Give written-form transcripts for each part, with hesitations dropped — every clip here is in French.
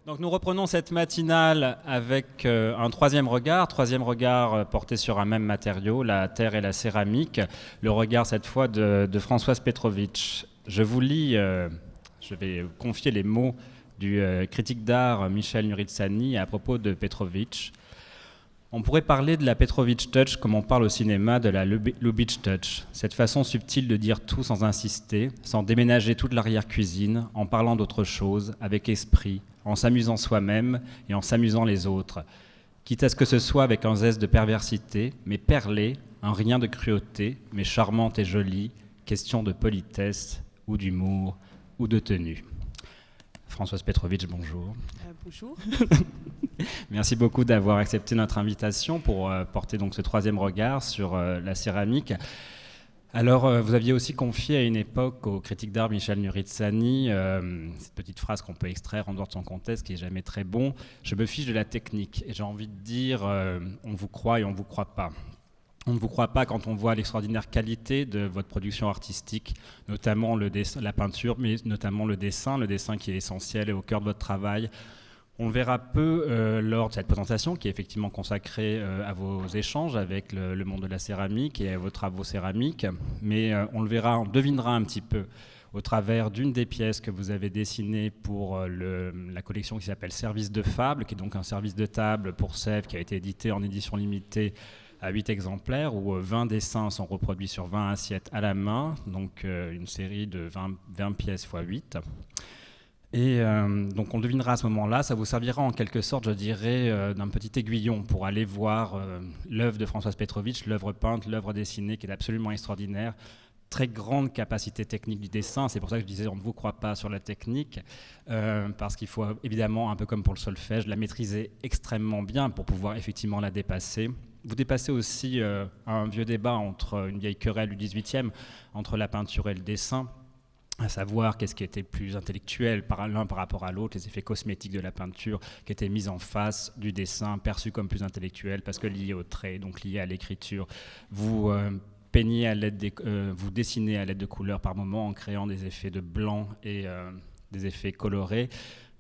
Donc nous reprenons cette matinale avec un troisième regard porté sur un même matériau, la terre et la céramique, le regard cette fois de Françoise Petrovitch. Je vous lis, je vais confier les mots du critique d'art Michel Nuritsani à propos de Petrovitch. On pourrait parler de la Petrovitch Touch comme on parle au cinéma de la Lubitsch Touch, cette façon subtile de dire tout sans insister, sans déménager toute l'arrière-cuisine, en parlant d'autre chose, avec esprit, en s'amusant soi-même et en s'amusant les autres, quitte à ce que ce soit avec un zeste de perversité, mais perlé, un rien de cruauté, mais charmante et jolie, question de politesse ou d'humour ou de tenue. Françoise Petrovitch, bonjour. Bonjour. Merci beaucoup d'avoir accepté notre invitation pour porter donc ce troisième regard sur la céramique. Alors, vous aviez aussi confié à une époque au critique d'art Michel Nuritsani cette petite phrase qu'on peut extraire en dehors de son contexte, qui n'est jamais très bon. Je me fiche de la technique et j'ai envie de dire on vous croit et on ne vous croit pas. On ne vous croit pas quand on voit l'extraordinaire qualité de votre production artistique, notamment la peinture, mais notamment le dessin qui est essentiel et au cœur de votre travail. On le verra peu lors de cette présentation qui est effectivement consacrée à vos échanges avec le monde de la céramique et à vos travaux céramiques, mais on devinera un petit peu au travers d'une des pièces que vous avez dessinées pour la collection qui s'appelle Service de Fable, qui est donc un service de table pour Sèvres qui a été édité en édition limitée à 8 exemplaires, où 20 dessins sont reproduits sur 20 assiettes à la main, donc une série de 20 pièces x 8. Et donc on devinera à ce moment-là, ça vous servira en quelque sorte, je dirais, d'un petit aiguillon pour aller voir l'œuvre de Françoise Petrovitch, l'œuvre peinte, l'œuvre dessinée, qui est absolument extraordinaire. Très grande capacité technique du dessin, c'est pour ça que je disais on ne vous croit pas sur la technique, parce qu'il faut évidemment, un peu comme pour le solfège, la maîtriser extrêmement bien pour pouvoir effectivement la dépasser. Vous dépassez aussi un vieux débat, une vieille querelle du 18e, entre la peinture et le dessin, à savoir qu'est-ce qui était plus intellectuel l'un par rapport à l'autre, les effets cosmétiques de la peinture qui étaient mis en face du dessin, perçu comme plus intellectuel, parce que lié au trait, donc lié à l'écriture. Vous vous dessinez à l'aide de couleurs par moment en créant des effets de blanc et des effets colorés.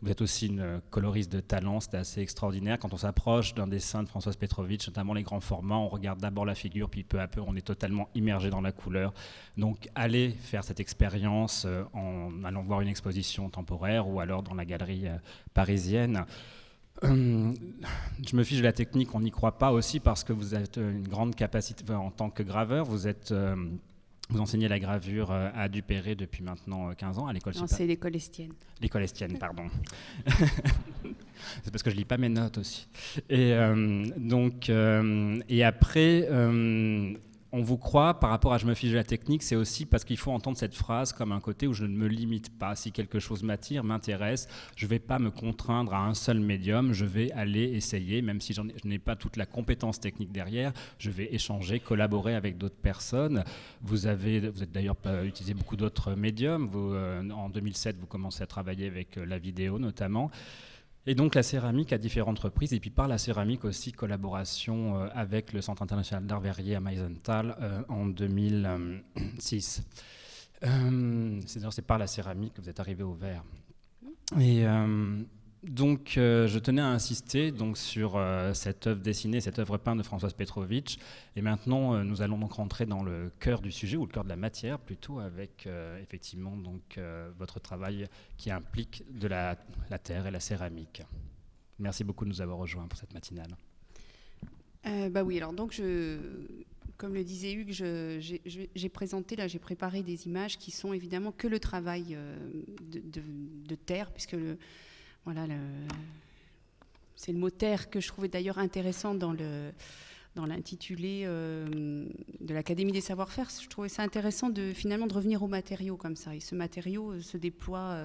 Vous êtes aussi une coloriste de talent, c'est assez extraordinaire. Quand on s'approche d'un dessin de Françoise Petrovitch, notamment les grands formats, on regarde d'abord la figure, puis peu à peu, on est totalement immergé dans la couleur. Donc, allez faire cette expérience en allant voir une exposition temporaire ou alors dans la galerie parisienne. Je me fiche de la technique, on n'y croit pas aussi parce que vous avez une grande capacité en tant que graveur. Vous enseignez la gravure à Duperré depuis maintenant 15 ans à l'école. Non, c'est l'école Estienne. L'école Estienne, pardon. C'est parce que je lis pas mes notes aussi. Et après, on vous croit par rapport à je me fiche de la technique, c'est aussi parce qu'il faut entendre cette phrase comme un côté où je ne me limite pas. Si quelque chose m'attire, m'intéresse, je ne vais pas me contraindre à un seul médium, je vais aller essayer, même si je n'ai pas toute la compétence technique derrière, je vais échanger, collaborer avec d'autres personnes. Vous êtes d'ailleurs utilisé beaucoup d'autres médiums. En 2007, vous commencez à travailler avec la vidéo notamment. Et donc la céramique à différentes reprises, et puis par la céramique aussi, collaboration avec le Centre international d'art verrier à Meisenthal en 2006. C'est par la céramique que vous êtes arrivé au verre. Et donc je tenais à insister sur cette œuvre dessinée, cette œuvre peinte de Françoise Petrovitch. Et maintenant, nous allons donc rentrer dans le cœur du sujet, ou le cœur de la matière plutôt, avec effectivement votre travail qui implique de la terre et la céramique. Merci beaucoup de nous avoir rejoints pour cette matinale. Oui, alors donc comme le disait Hugues, j'ai préparé des images qui sont évidemment que le travail de terre, puisque c'est le mot terre que je trouvais d'ailleurs intéressant dans l'intitulé de l'Académie des savoir-faire. Je trouvais ça intéressant de revenir au matériau comme ça. Et ce matériau se déploie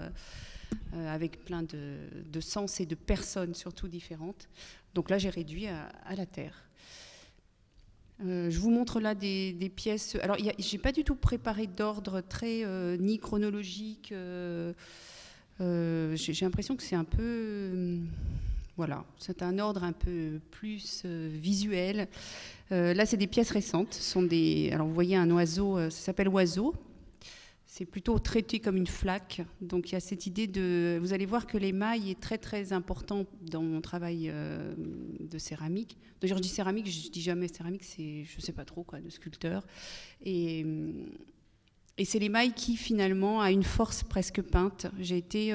avec plein de sens et de personnes surtout différentes. Donc là, j'ai réduit à la terre. Je vous montre là des pièces. Alors, j'ai pas du tout préparé d'ordre très ni chronologique. J'ai l'impression que c'est un peu... c'est un ordre un peu plus visuel. Là, c'est des pièces récentes. Alors, vous voyez un oiseau, ça s'appelle Oiseau. c'est plutôt traité comme une flaque. Donc il y a cette idée de... Vous allez voir que l'émail est très très important dans mon travail de céramique. D'ailleurs je dis céramique, je dis jamais céramique, c'est je sais pas trop quoi, de sculpteur. Et c'est l'émail qui finalement a une force presque peinte. J'ai été...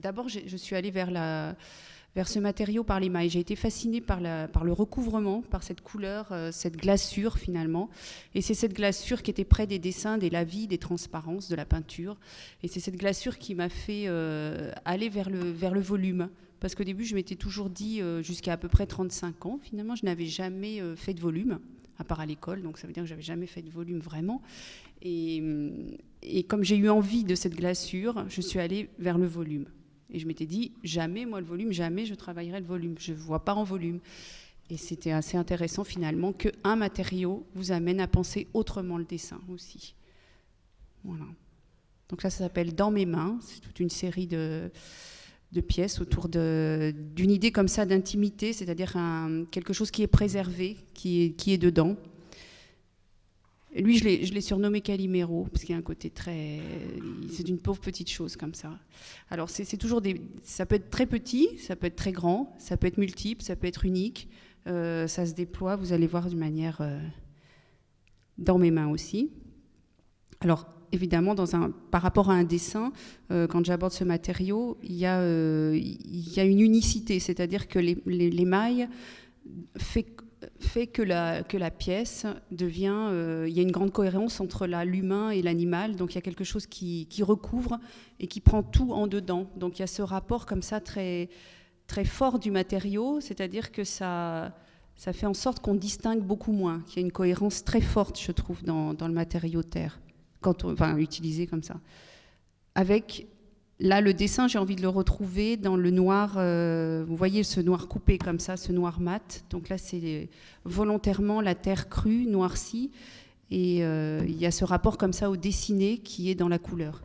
D'abord je suis allée vers ce matériau par l'émail. J'ai été fascinée par le recouvrement, par cette couleur, cette glaçure finalement. Et c'est cette glaçure qui était près des dessins, des lavis, des transparences, de la peinture. Et c'est cette glaçure qui m'a fait aller vers le volume. Parce qu'au début, je m'étais toujours dit, jusqu'à à peu près 35 ans, finalement, je n'avais jamais fait de volume, à part à l'école. Donc ça veut dire que je n'avais jamais fait de volume vraiment. Et comme j'ai eu envie de cette glaçure, je suis allée vers le volume. Et je m'étais dit, jamais, moi, le volume, jamais je travaillerai le volume. Je ne vois pas en volume. Et c'était assez intéressant, finalement, qu'un matériau vous amène à penser autrement le dessin aussi. Voilà. Donc ça s'appelle « Dans mes mains ». C'est toute une série de pièces autour d'une idée comme ça d'intimité, c'est-à-dire quelque chose qui est préservé, qui est dedans. Lui, je l'ai surnommé Calimero, parce qu'il y a un côté très... C'est une pauvre petite chose, comme ça. Alors, c'est toujours ça peut être très petit, ça peut être très grand, ça peut être multiple, ça peut être unique. Ça se déploie, vous allez voir, d'une manière... dans mes mains aussi. Alors, évidemment, par rapport à un dessin, quand j'aborde ce matériau, il y a une unicité, c'est-à-dire que l'émail fait que la pièce devient... il y a une grande cohérence entre l'humain et l'animal, donc il y a quelque chose qui recouvre et qui prend tout en dedans. Donc il y a ce rapport comme ça très, très fort du matériau, c'est-à-dire que ça fait en sorte qu'on distingue beaucoup moins, qu'il y a une cohérence très forte, je trouve, dans le matériau terre, utilisé comme ça. Avec... Là, le dessin, j'ai envie de le retrouver dans le noir. Vous voyez ce noir coupé comme ça, ce noir mat. Donc là, c'est volontairement la terre crue, noircie. Et il y a ce rapport comme ça au dessiné qui est dans la couleur.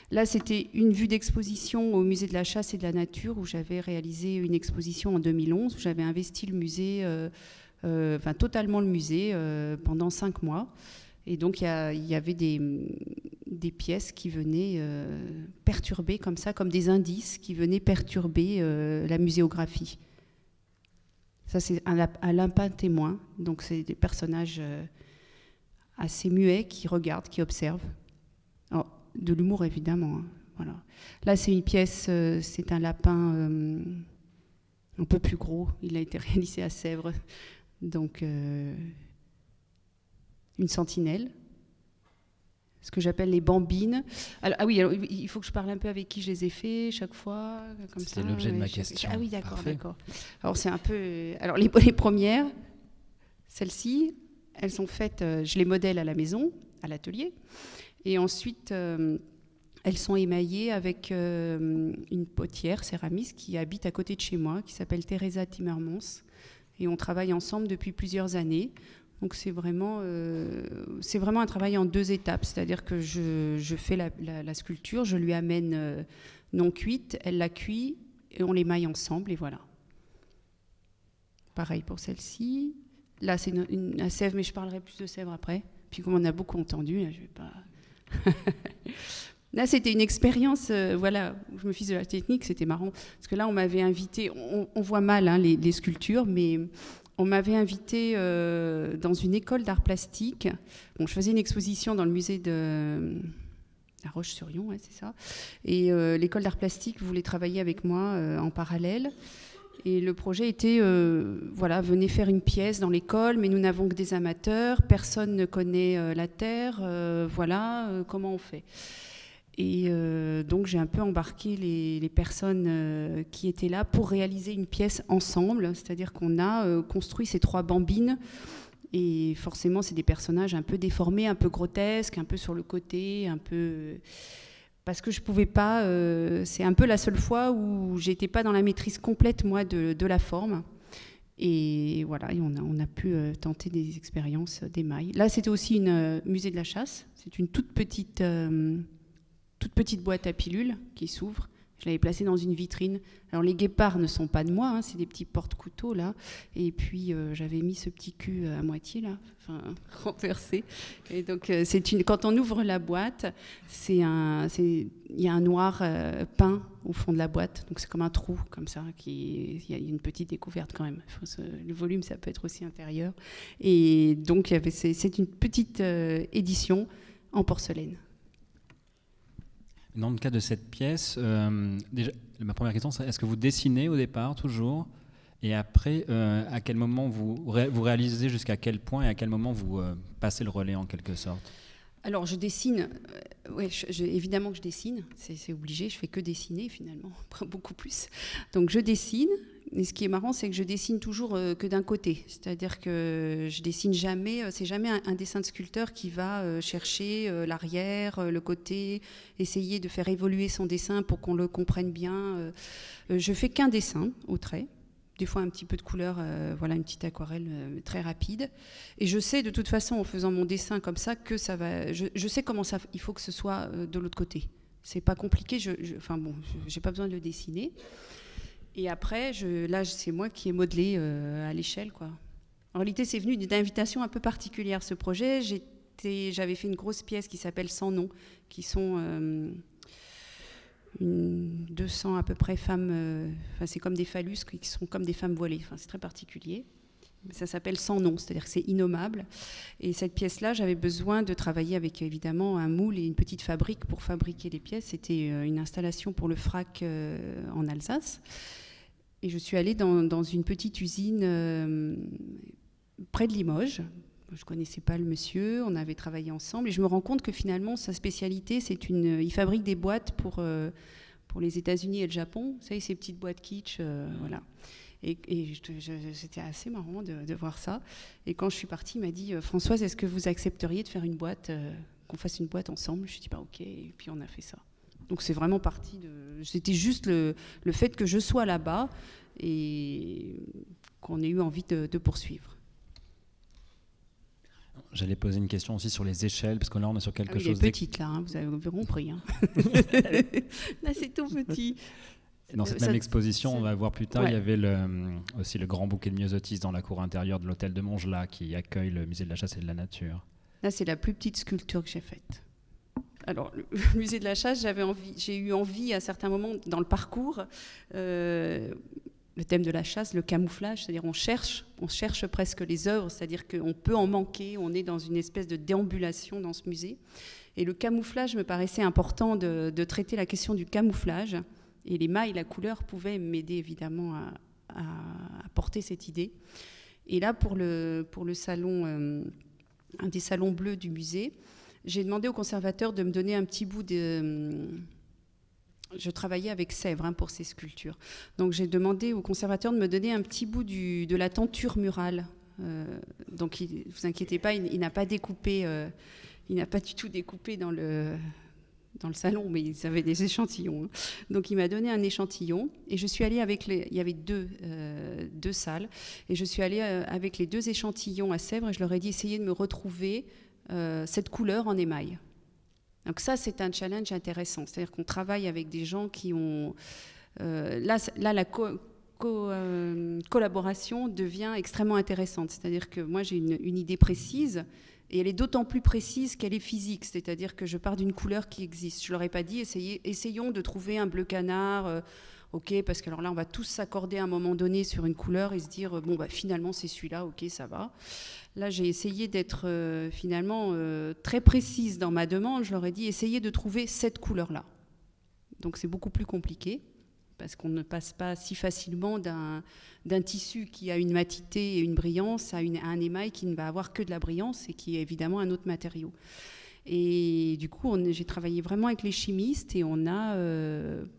Là, c'était une vue d'exposition au musée de la chasse et de la nature, où j'avais réalisé une exposition en 2011, où j'avais investi le musée, totalement le musée, pendant 5 mois. Et donc, il y avait des pièces qui venaient perturber comme ça, comme des indices qui venaient perturber la muséographie. Ça, c'est un lapin témoin. Donc, c'est des personnages assez muets qui regardent, qui observent. Alors, de l'humour, évidemment. Hein, voilà. Là, c'est une pièce, c'est un lapin un peu plus gros. Il a été réalisé à Sèvres. Donc... une sentinelle, ce que j'appelle les bambines. Alors, il faut que je parle un peu avec qui je les ai faits chaque fois. C'était l'objet de ma question. Ah oui, d'accord. Alors, c'est un peu... Alors, les premières, celles-ci, elles sont faites... je les modèle à la maison, à l'atelier. Et ensuite, elles sont émaillées avec une potière céramiste qui habite à côté de chez moi, qui s'appelle Teresa Timmermans. Et on travaille ensemble depuis plusieurs années. Donc c'est vraiment un travail en 2 étapes, c'est-à-dire que je fais la sculpture, je lui amène non cuite, elle la cuit et on l'émaille ensemble et voilà. Pareil pour celle-ci. Là c'est une Sèvres, mais je parlerai plus de Sèvres après. Puis comme on a beaucoup entendu, là je vais pas... Là c'était une expérience, je me fiche de la technique, c'était marrant. Parce que là on m'avait invité, on voit mal hein, les sculptures, mais... On m'avait invité dans une école d'art plastique. Bon, je faisais une exposition dans le musée de La Roche-sur-Yon, ouais, c'est ça. Et l'école d'art plastique voulait travailler avec moi en parallèle. Et le projet était, venez faire une pièce dans l'école, mais nous n'avons que des amateurs, personne ne connaît la terre, comment on fait ? Et donc j'ai un peu embarqué les personnes qui étaient là pour réaliser une pièce ensemble, c'est-à-dire qu'on a construit ces 3 bambines et forcément c'est des personnages un peu déformés, un peu grotesques, un peu sur le côté, un peu... Parce que je pouvais pas, c'est un peu la seule fois où j'étais pas dans la maîtrise complète moi de la forme. Et voilà, et on a pu tenter des expériences d'émail. Là c'était aussi une musée de la chasse, c'est une toute petite boîte à pilules qui s'ouvre. Je l'avais placé dans une vitrine. Alors les guépards ne sont pas de moi, hein, c'est des petits porte-couteaux là. Et puis j'avais mis ce petit cul à moitié là, enfin renversé. Et donc quand on ouvre la boîte, il y a un noir peint au fond de la boîte. Donc c'est comme un trou comme ça. Il y a une petite découverte quand même. Le volume, ça peut être aussi intérieur. Et donc c'est une petite édition en porcelaine. Dans le cas de cette pièce, déjà, ma première question, c'est est-ce que vous dessinez au départ, toujours ? Et après, à quel moment vous réalisez jusqu'à quel point et à quel moment vous passez le relais en quelque sorte ? Alors, je dessine. Évidemment que je dessine. C'est obligé. Je fais que dessiner, finalement. Pas beaucoup plus. Donc, je dessine. Et ce qui est marrant, c'est que je dessine toujours que d'un côté. C'est-à-dire que je dessine jamais. C'est jamais un dessin de sculpteur qui va chercher l'arrière, le côté, essayer de faire évoluer son dessin pour qu'on le comprenne bien. Je fais qu'un dessin au trait. Des fois un petit peu de couleur, voilà, une petite aquarelle très rapide. Et je sais de toute façon, en faisant mon dessin comme ça, que ça va. Je sais comment il faut que ce soit de l'autre côté. C'est pas compliqué. J'ai pas besoin de le dessiner. Et après, là, c'est moi qui ai modelé à l'échelle, quoi. En réalité, c'est venu d'une invitation un peu particulière, ce projet. J'avais fait une grosse pièce qui s'appelle Sans nom, qui sont 200 à peu près femmes, c'est comme des phallus qui sont comme des femmes voilées, c'est très particulier. Ça s'appelle Sans nom, c'est-à-dire que c'est innommable. Et cette pièce-là, j'avais besoin de travailler avec évidemment un moule et une petite fabrique pour fabriquer les pièces. C'était une installation pour le FRAC en Alsace. Et je suis allée dans une petite usine près de Limoges. Je ne connaissais pas le monsieur, on avait travaillé ensemble. Et je me rends compte que finalement, sa spécialité, il fabrique des boîtes pour les États-Unis et le Japon. Vous savez, ces petites boîtes kitsch, voilà. Et c'était assez marrant de voir ça. Et quand je suis partie, il m'a dit « Françoise, est-ce que vous accepteriez de faire une boîte, qu'on fasse une boîte ensemble ?» Je lui ai dit « ok ». Et puis on a fait ça. Donc c'est vraiment parti de... C'était juste le fait que je sois là-bas et qu'on ait eu envie de poursuivre. J'allais poser une question aussi sur les échelles, parce que là on est sur quelque chose... Elle est petite là, vous avez compris. Hein. Là c'est tout petit. Dans cette même exposition, on va voir plus tard, il y avait aussi le grand bouquet de myosotis dans la cour intérieure de l'hôtel de Montgelat qui accueille le musée de la chasse et de la nature. Là c'est la plus petite sculpture que j'ai faite. Alors, le musée de la chasse, j'ai eu envie à certains moments dans le parcours, le thème de la chasse, le camouflage, c'est-à-dire on cherche presque les œuvres, c'est-à-dire qu'on peut en manquer, on est dans une espèce de déambulation dans ce musée. Et le camouflage me paraissait important de traiter la question du camouflage, et les mailles, la couleur pouvaient m'aider évidemment à porter cette idée. Et là, pour le salon, un des salons bleus du musée, j'ai demandé au conservateur de me donner un petit bout de... Je travaillais avec Sèvres pour ces sculptures. Donc j'ai demandé au conservateur de me donner un petit bout de la tenture murale. Donc ne vous inquiétez pas, il n'a pas découpé, il n'a pas du tout découpé dans le salon, mais ils avaient des échantillons. Donc il m'a donné un échantillon et je suis allée il y avait deux salles, et je suis allée avec les 2 échantillons à Sèvres et je leur ai dit essayez de me retrouver cette couleur en émail. Donc ça, c'est un challenge intéressant. C'est-à-dire qu'on travaille avec des gens qui ont... là, la collaboration devient extrêmement intéressante. C'est-à-dire que moi, j'ai une idée précise, et elle est d'autant plus précise qu'elle est physique. C'est-à-dire que je pars d'une couleur qui existe. Je ne leur ai pas dit, essayons de trouver un bleu canard... ok, parce que alors là, on va tous s'accorder à un moment donné sur une couleur et se dire, finalement, c'est celui-là, ok, ça va. Là, j'ai essayé d'être finalement très précise dans ma demande. Je leur ai dit, essayez de trouver cette couleur-là. Donc, c'est beaucoup plus compliqué, parce qu'on ne passe pas si facilement d'un tissu qui a une matité et une brillance à un émail qui ne va avoir que de la brillance et qui est évidemment un autre matériau. Et du coup, j'ai travaillé vraiment avec les chimistes et on a,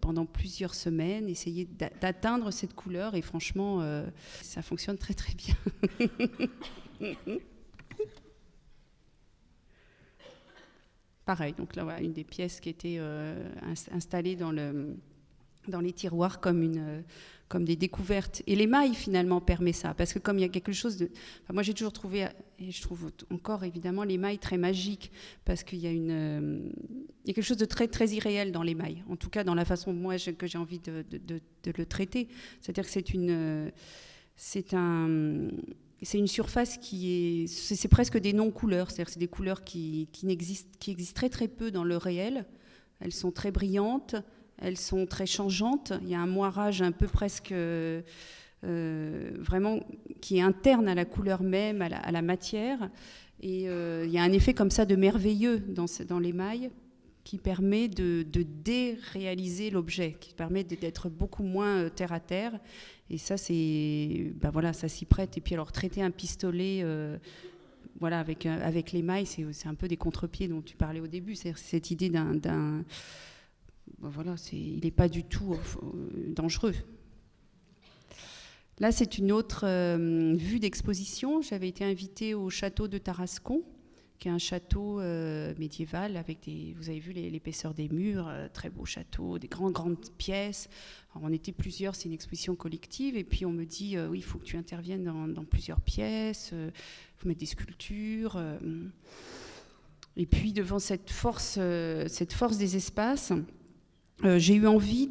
pendant plusieurs semaines, essayé d'atteindre cette couleur. Et franchement, ça fonctionne très, très bien. Pareil, donc là, voilà, une des pièces qui était installée dans dans les tiroirs comme des découvertes. Et l'émail, finalement, permet ça. Parce que comme il y a quelque chose de... Enfin, moi, j'ai toujours trouvé, et je trouve encore, évidemment, l'émail très magique, parce qu'il y a il y a quelque chose de très, très irréel dans l'émail. En tout cas, dans la façon, moi, que j'ai envie de le traiter. C'est-à-dire que c'est une surface qui est... C'est presque des non-couleurs. C'est-à-dire que c'est des couleurs qui existent très, très peu dans le réel. Elles sont très brillantes. Elles sont très changeantes. Il y a un moirage un peu presque vraiment qui est interne à la couleur même, à la matière. Et il y a un effet comme ça de merveilleux dans l'émail qui permet de déréaliser l'objet, qui permet d'être beaucoup moins terre à terre. Et ça, voilà, ça s'y prête. Et puis alors traiter un pistolet voilà, avec l'émail, c'est un peu des contre-pieds dont tu parlais au début. C'est cette idée d'un voilà, il n'est pas du tout dangereux. Là, c'est une autre vue d'exposition. J'avais été invitée au château de Tarascon, qui est un château médiéval avec vous avez vu l'épaisseur des murs, très beau château, des grandes pièces. Alors, on était plusieurs, c'est une exposition collective, et puis on me dit oui, il faut que tu interviennes dans plusieurs pièces, il faut mettre des sculptures. Et puis devant cette force des espaces, j'ai eu envie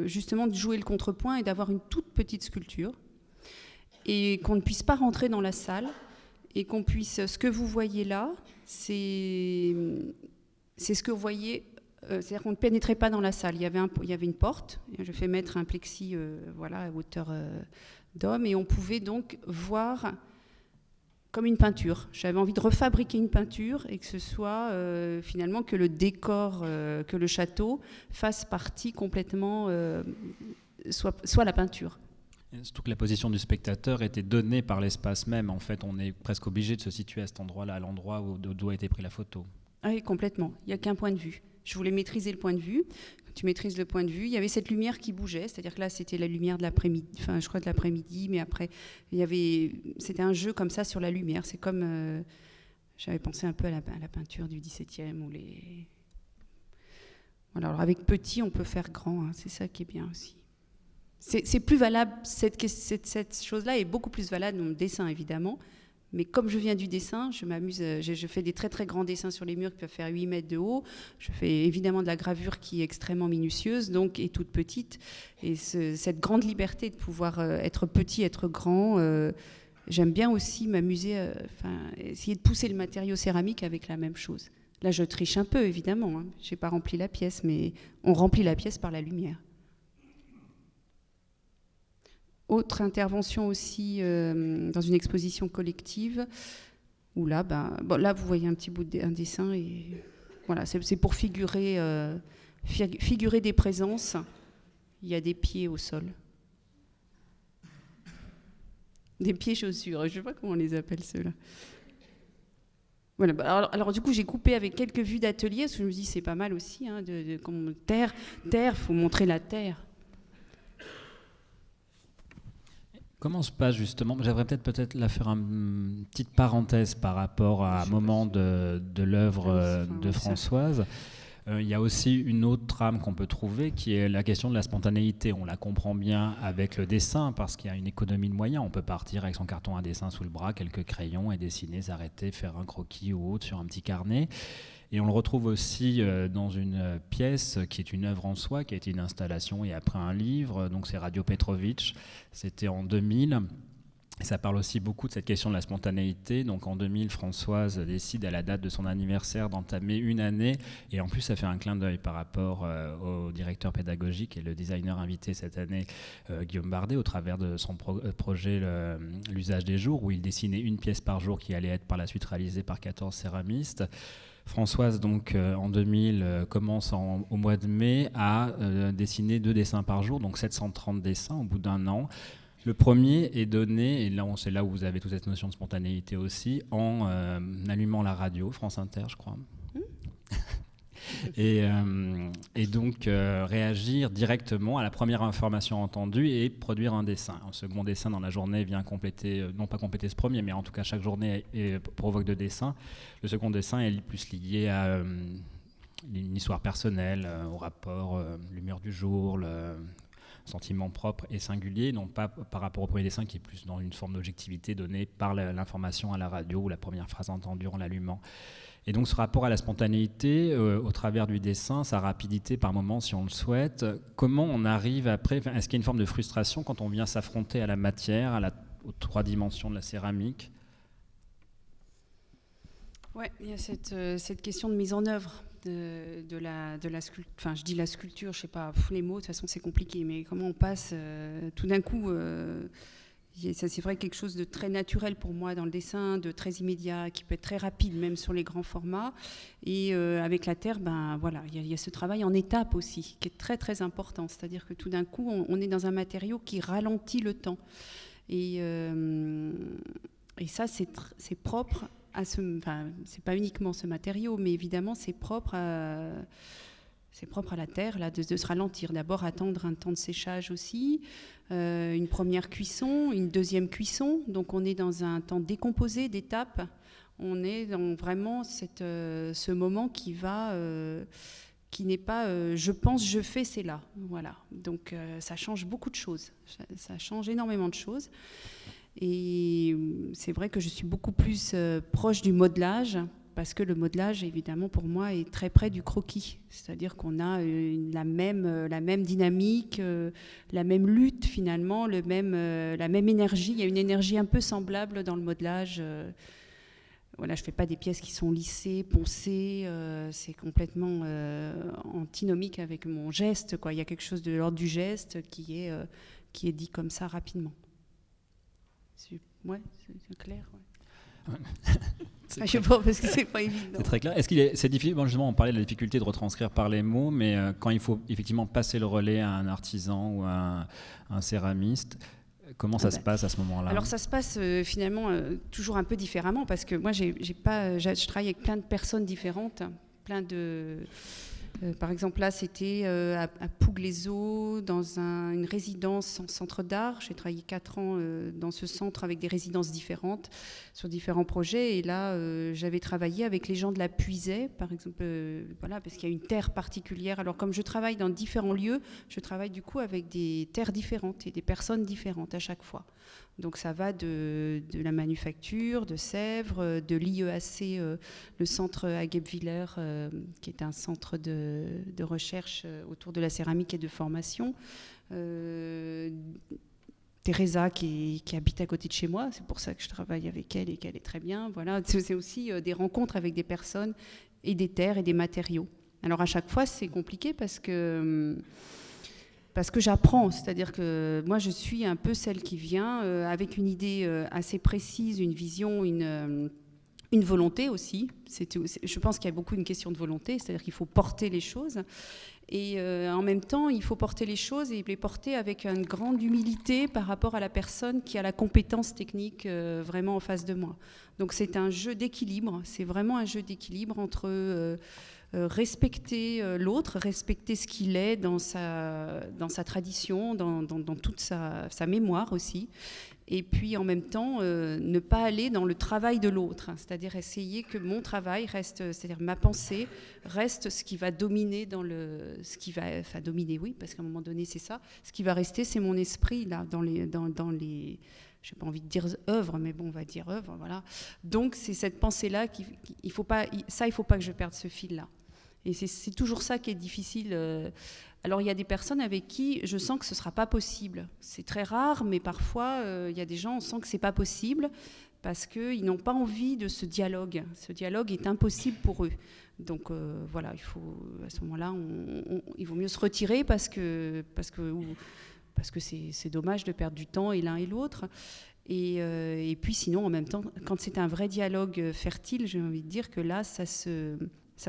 justement de jouer le contrepoint et d'avoir une toute petite sculpture et qu'on ne puisse pas rentrer dans la salle et qu'on puisse... Ce que vous voyez là, c'est ce que vous voyez... c'est-à-dire qu'on ne pénétrait pas dans la salle. Il y avait une porte, je fais mettre un plexi voilà, à hauteur d'homme et on pouvait donc voir... comme une peinture. J'avais envie de refabriquer une peinture et que ce soit finalement que le décor, que le château fasse partie complètement, soit la peinture. Et surtout que la position du spectateur était donnée par l'espace même. En fait, on est presque obligé de se situer à cet endroit-là, à l'endroit où a été prise la photo. Ah oui, complètement. Il n'y a qu'un point de vue. Je voulais maîtriser le point de vue. Quand tu maîtrises le point de vue, il y avait cette lumière qui bougeait, c'est-à-dire que là, c'était la lumière de l'après-midi, enfin, je crois de l'après-midi, mais après, c'était un jeu comme ça sur la lumière. C'est comme, j'avais pensé un peu à la peinture du XVIIe ou les... Voilà, alors avec petit, on peut faire grand, hein, c'est ça qui est bien aussi. C'est plus valable, cette chose-là est beaucoup plus valable dans le dessin, évidemment. Mais comme je viens du dessin, je m'amuse, je fais des très très grands dessins sur les murs qui peuvent faire 8 mètres de haut. Je fais évidemment de la gravure qui est extrêmement minutieuse donc, et toute petite. Et cette grande liberté de pouvoir être petit, être grand, j'aime bien aussi m'amuser, essayer de pousser le matériau céramique avec la même chose. Là, je triche un peu, évidemment. Hein. Je n'ai pas rempli la pièce, mais on remplit la pièce par la lumière. Autre intervention aussi dans une exposition collective, où là, là vous voyez un petit bout d'un dessin, et voilà, c'est pour figurer des présences. Il y a des pieds au sol. Des pieds chaussures, je ne sais pas comment on les appelle ceux-là. Voilà, alors du coup, j'ai coupé avec quelques vues d'atelier, parce que je me dis c'est pas mal aussi, hein, terre, faut montrer la terre. Comment se passe justement, j'aimerais peut-être là faire une petite parenthèse par rapport à un moment de l'œuvre de Françoise. Il y a aussi une autre trame qu'on peut trouver qui est la question de la spontanéité. On la comprend bien avec le dessin parce qu'il y a une économie de moyens. On peut partir avec son carton à dessin sous le bras, quelques crayons et dessiner, s'arrêter, faire un croquis ou autre sur un petit carnet. Et on le retrouve aussi dans une pièce qui est une œuvre en soi, qui a été une installation et après un livre. Donc c'est Radio Petrovitch, c'était en 2000. Et ça parle aussi beaucoup de cette question de la spontanéité. Donc en 2000, Françoise décide à la date de son anniversaire d'entamer une année. Et en plus, ça fait un clin d'œil par rapport au directeur pédagogique et le designer invité cette année, Guillaume Bardet, au travers de son projet L'usage des jours, où il dessinait une pièce par jour qui allait être par la suite réalisée par 14 céramistes. Françoise, donc, en 2000, commence au mois de mai à dessiner 2 dessins par jour, donc 730 dessins au bout d'un an. Le premier est donné, et là, c'est là où vous avez toute cette notion de spontanéité aussi, en allumant la radio, France Inter, je crois. Et donc réagir directement à la première information entendue et produire un dessin. Un second dessin dans la journée vient compléter, non pas compléter ce premier, mais en tout cas chaque journée provoque 2 dessins. Le second dessin est plus lié une histoire personnelle au rapport, l'humeur du jour, le sentiment propre et singulier, non pas par rapport au premier dessin qui est plus dans une forme d'objectivité donnée par l'information à la radio ou la première phrase entendue en l'allumant. Et donc ce rapport à la spontanéité au travers du dessin, sa rapidité par moment si on le souhaite, comment on arrive après, est-ce qu'il y a une forme de frustration quand on vient s'affronter à la matière, aux 3 dimensions de la céramique ? Oui, il y a cette question de mise en œuvre de la sculpture. Enfin, je dis la sculpture, je ne sais pas, les mots, de toute façon c'est compliqué, mais comment on passe tout d'un coup... Ça, c'est vrai quelque chose de très naturel pour moi dans le dessin, de très immédiat, qui peut être très rapide même sur les grands formats. Et avec la terre, voilà, il y a ce travail en étapes aussi, qui est très très important. C'est-à-dire que tout d'un coup, on est dans un matériau qui ralentit le temps. Et ça, c'est propre à c'est pas uniquement ce matériau, mais évidemment, c'est propre à la terre, là, de se ralentir. D'abord, attendre un temps de séchage aussi, une première cuisson, une deuxième cuisson. Donc, on est dans un temps décomposé d'étapes. On est dans vraiment ce moment qui n'est pas je pense, je fais, c'est là. Voilà. Donc, ça change beaucoup de choses. Ça change énormément de choses. Et c'est vrai que je suis beaucoup plus proche du modelage, parce que le modelage, évidemment, pour moi, est très près du croquis. C'est-à-dire qu'on a la même dynamique, la même lutte, finalement, la même énergie. Il y a une énergie un peu semblable dans le modelage. Voilà, je ne fais pas des pièces qui sont lissées, poncées. C'est complètement antinomique avec mon geste, quoi. Il y a quelque chose de l'ordre du geste qui est dit comme ça rapidement. Ouais, c'est clair, ouais. Je sais pas, parce que c'est pas évident. C'est très clair. C'est difficile, bon, justement, on parlait de la difficulté de retranscrire par les mots, mais quand il faut effectivement passer le relais à un artisan ou à un céramiste, comment ça se passe à ce moment-là ? Alors ça se passe finalement toujours un peu différemment, parce que moi je travaille avec plein de personnes différentes, plein de... par exemple, là, c'était à Pouglézo, dans une résidence en centre d'art. J'ai travaillé 4 ans dans ce centre avec des résidences différentes, sur différents projets. Et là, j'avais travaillé avec les gens de la Puisaye, par exemple, voilà, parce qu'il y a une terre particulière. Alors, comme je travaille dans différents lieux, je travaille du coup avec des terres différentes et des personnes différentes à chaque fois. Donc ça va de la manufacture, de Sèvres, de l'IEAC, le centre à Guebwiller, qui est un centre de recherche autour de la céramique et de formation. Teresa qui habite à côté de chez moi, c'est pour ça que je travaille avec elle et qu'elle est très bien. Voilà, c'est aussi des rencontres avec des personnes et des terres et des matériaux. Alors à chaque fois c'est compliqué parce que j'apprends, c'est-à-dire que moi je suis un peu celle qui vient avec une idée assez précise, une vision, une volonté aussi. Je pense qu'il y a beaucoup une question de volonté, c'est-à-dire qu'il faut porter les choses et en même temps il faut porter les choses et les porter avec une grande humilité par rapport à la personne qui a la compétence technique vraiment en face de moi. Donc c'est un jeu d'équilibre, c'est vraiment un jeu d'équilibre entre... respecter l'autre, respecter ce qu'il est dans sa tradition, dans toute sa mémoire aussi, et puis en même temps ne pas aller dans le travail de l'autre, hein, c'est-à-dire essayer que mon travail reste, c'est-à-dire ma pensée reste ce qui va dominer dominer, oui, parce qu'à un moment donné c'est ça, ce qui va rester c'est mon esprit là, dans les j'ai pas envie de dire œuvre, mais bon, on va dire œuvre, voilà. Donc c'est cette pensée-là il faut pas que je perde ce fil-là. Et c'est toujours ça qui est difficile. Alors il y a des personnes avec qui je sens que ce sera pas possible. C'est très rare, mais parfois il y a des gens, on sent que c'est pas possible parce qu'ils n'ont pas envie de ce dialogue. Ce dialogue est impossible pour eux. Donc voilà, il faut à ce moment-là, il vaut mieux se retirer parce que c'est dommage de perdre du temps et l'un et l'autre. Et puis sinon, en même temps, quand c'est un vrai dialogue fertile, j'ai envie de dire que là, ça se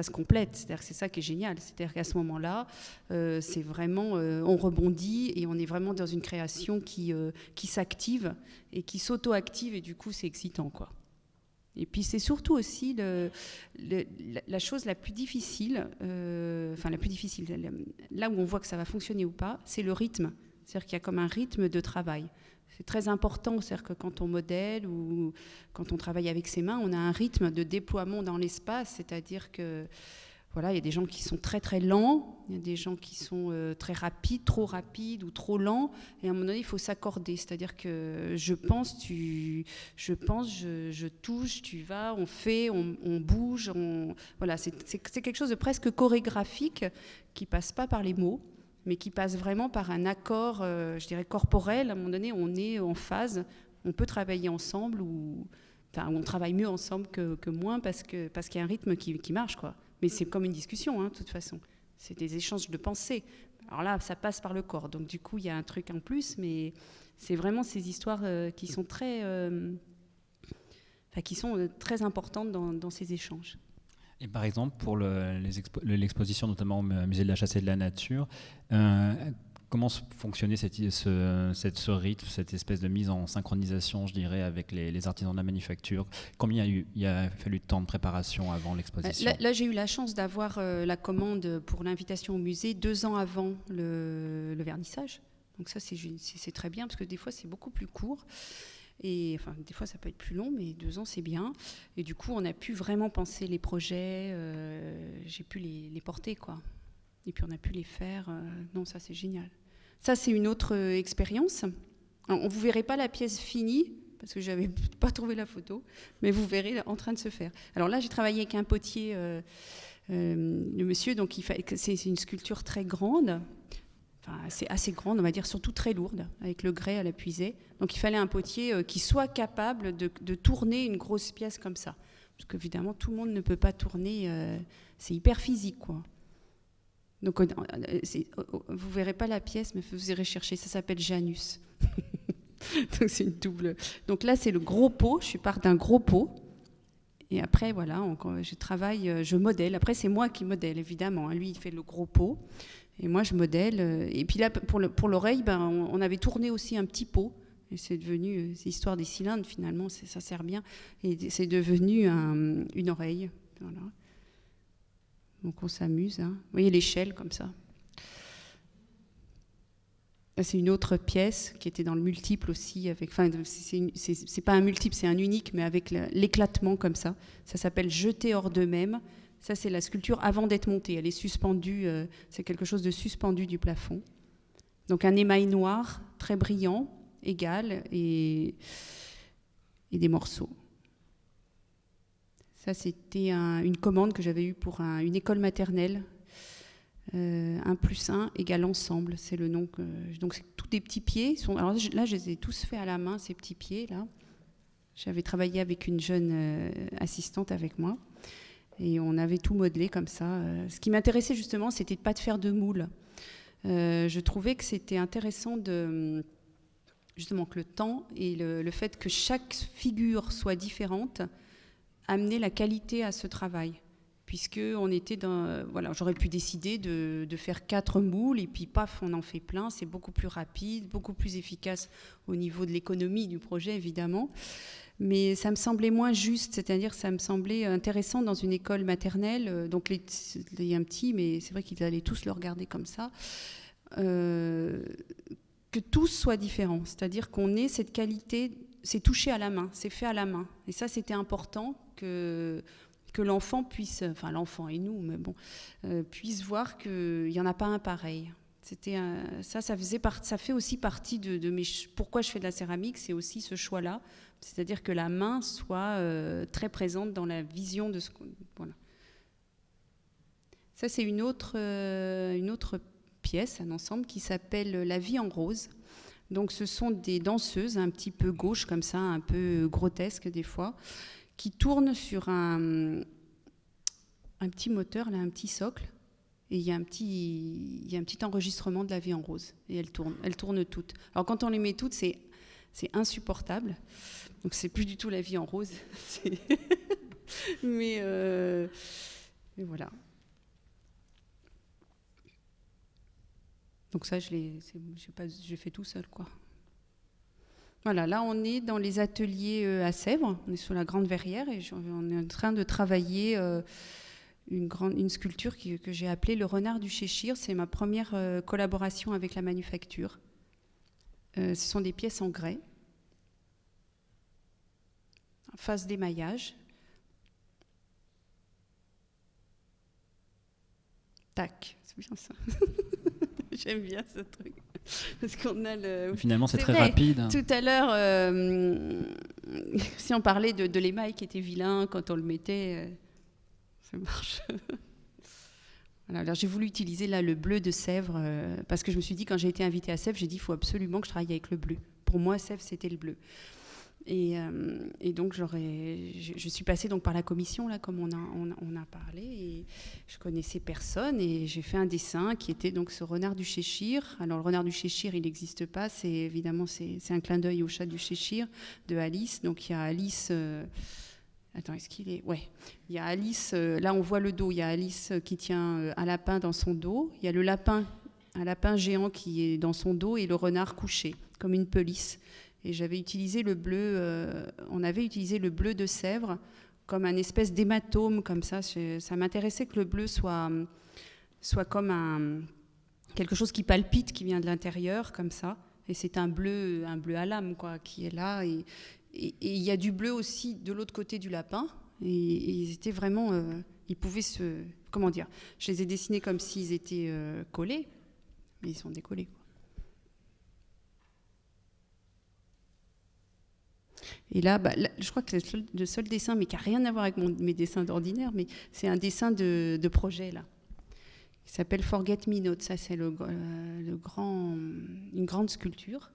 complète. C'est-à-dire que c'est ça qui est génial. C'est-à-dire qu'à ce moment-là, c'est vraiment, on rebondit et on est vraiment dans une création qui s'active et qui s'auto-active et du coup, c'est excitant, quoi. Et puis c'est surtout aussi la chose la plus difficile, là où on voit que ça va fonctionner ou pas, c'est le rythme. C'est-à-dire qu'il y a comme un rythme de travail. C'est très important, c'est-à-dire que quand on modèle ou quand on travaille avec ses mains, on a un rythme de déploiement dans l'espace, c'est-à-dire que Voilà, il y a des gens qui sont très très lents, il y a des gens qui sont très rapides, trop rapides ou trop lents. Et à un moment donné, il faut s'accorder. C'est-à-dire que je pense, je touche, tu vas, on fait, on bouge. Voilà, c'est quelque chose de presque chorégraphique qui passe pas par les mots, mais qui passe vraiment par un accord, je dirais corporel. À un moment donné, on est en phase, on peut travailler ensemble ou on travaille mieux ensemble que moins parce qu'il y a un rythme qui marche, quoi. Mais c'est comme une discussion, hein, de toute façon. C'est des échanges de pensées. Alors là, ça passe par le corps. Donc du coup, il y a un truc en plus, mais c'est vraiment ces histoires qui sont très importantes dans ces échanges. Et par exemple, pour l'exposition, notamment au Musée de la Chasse et de la Nature, comment fonctionnait ce rythme, cette espèce de mise en synchronisation, je dirais, avec les artisans de la manufacture? Combien il a fallu de temps de préparation avant l'exposition? Là, j'ai eu la chance d'avoir la commande pour l'invitation au musée 2 ans avant le vernissage. Donc ça, c'est très bien, parce que des fois, c'est beaucoup plus court. Et enfin, des fois, ça peut être plus long, mais 2 ans, c'est bien. Et du coup, on a pu vraiment penser les projets. J'ai pu les porter, quoi. Et puis, on a pu les faire. Non, ça, c'est génial. Ça, c'est une autre expérience. Alors, on ne vous verrez pas la pièce finie, parce que je n'avais pas trouvé la photo, mais vous verrez en train de se faire. Alors là, j'ai travaillé avec un potier, le monsieur, donc c'est une sculpture très grande. Enfin, c'est assez grande, on va dire, surtout très lourde, avec le grès à la puisée. Donc il fallait un potier qui soit capable de tourner une grosse pièce comme ça. Parce qu'évidemment, tout le monde ne peut pas tourner, c'est hyper physique, quoi. Donc vous ne verrez pas la pièce, mais vous irez chercher, ça s'appelle Janus. Donc c'est une double. Donc là, c'est le gros pot, je pars d'un gros pot. Et après, voilà, je travaille, je modèle. Après, c'est moi qui modèle, évidemment. Lui, il fait le gros pot. Et moi, je modèle. Et puis là, pour l'oreille, on avait tourné aussi un petit pot. Et c'est devenu, c'est l'histoire des cylindres, finalement, ça sert bien. Et c'est devenu une oreille. Voilà. Donc on s'amuse. Hein. Vous voyez l'échelle, comme ça. Là, c'est une autre pièce qui était dans le multiple aussi. C'est pas un multiple, c'est un unique, mais avec l'éclatement comme ça. Ça s'appelle « Jeter hors d'eux-mêmes ». Ça, c'est la sculpture avant d'être montée. Elle est suspendue, c'est quelque chose de suspendu du plafond. Donc un émail noir, très brillant, égal, et des morceaux. Ça, c'était une commande que j'avais eue pour une école maternelle. 1+1 égale ensemble, c'est le nom. Donc c'est tous des petits pieds. Alors là, je les ai tous faits à la main, ces petits pieds là. J'avais travaillé avec une jeune assistante avec moi. Et on avait tout modelé comme ça. Ce qui m'intéressait justement, c'était de ne pas faire de moule. Je trouvais que c'était intéressant justement que le temps et le fait que chaque figure soit différente amenait la qualité à ce travail. Puisque on était voilà, j'aurais pu décider de faire 4 moules et puis paf, on en fait plein. C'est beaucoup plus rapide, beaucoup plus efficace au niveau de l'économie du projet, évidemment. Mais ça me semblait moins juste, c'est-à-dire ça me semblait intéressant dans une école maternelle. Donc il y a un petit, mais c'est vrai qu'ils allaient tous le regarder comme ça. Que tous soient différents, c'est-à-dire qu'on ait cette qualité, c'est touché à la main, c'est fait à la main. Et ça, c'était important que l'enfant puisse, enfin l'enfant et nous, mais bon, puisse voir qu'il n'y en a pas un pareil. Ça fait aussi partie de pourquoi je fais de la céramique, c'est aussi ce choix-là. C'est-à-dire que la main soit très présente dans la vision de ce qu'on... Voilà. Ça, c'est une autre pièce, un ensemble qui s'appelle La vie en rose. Donc, ce sont des danseuses un petit peu gauches, comme ça, un peu grotesques des fois, qui tournent sur un petit moteur, là, un petit socle. Et il y a un petit enregistrement de La vie en rose. Et elles tournent toutes. Alors, quand on les met toutes, c'est insupportable. Donc c'est plus du tout La vie en rose. mais voilà. Donc ça, j'ai fait tout seul, quoi. Voilà, là on est dans les ateliers à Sèvres. On est sur la Grande Verrière et on est en train de travailler une sculpture que j'ai appelée Le renard du Cheshire. C'est ma première collaboration avec la manufacture. Ce sont des pièces en grès. Phase d'émaillage. tac, c'est bien ça. J'aime bien ce truc. Parce qu'on a le... Finalement, c'est très vrai. rapide. Tout à l'heure, si on parlait de l'émail qui était vilain quand on le mettait, ça marche. Voilà, alors j'ai voulu utiliser là le bleu de Sèvres parce que je me suis dit, quand j'ai été invitée à Sèvres, j'ai dit il faut absolument que je travaille avec le bleu. Pour moi, Sèvres, c'était le bleu. Et donc je suis passée donc par la commission là, comme on a parlé, et je connaissais personne et j'ai fait un dessin qui était donc ce renard du Cheshire. Alors le renard du Cheshire, il n'existe pas, c'est un clin d'œil au chat du Cheshire de Alice. Donc il y a Alice. Attends, est-ce qu'il est... Ouais. Il y a Alice. Là, on voit le dos. Il y a Alice qui tient un lapin dans son dos. Il y a le lapin, un lapin géant qui est dans son dos et le renard couché comme une pelisse. Et j'avais utilisé le bleu, on avait utilisé le bleu de Sèvres comme un espèce d'hématome, comme ça. Ça m'intéressait que le bleu soit comme quelque chose qui palpite, qui vient de l'intérieur, comme ça. Et c'est un bleu à l'âme, quoi, qui est là. Et il y a du bleu aussi de l'autre côté du lapin. Et ils étaient vraiment... ils pouvaient se... Comment dire ? Je les ai dessinés comme s'ils étaient collés, mais ils sont décollés, quoi. Et là, je crois que le seul dessin, mais qui n'a rien à voir avec mes dessins d'ordinaire, mais c'est un dessin de projet, là, qui s'appelle Forget Me Not. Ça, c'est une grande sculpture.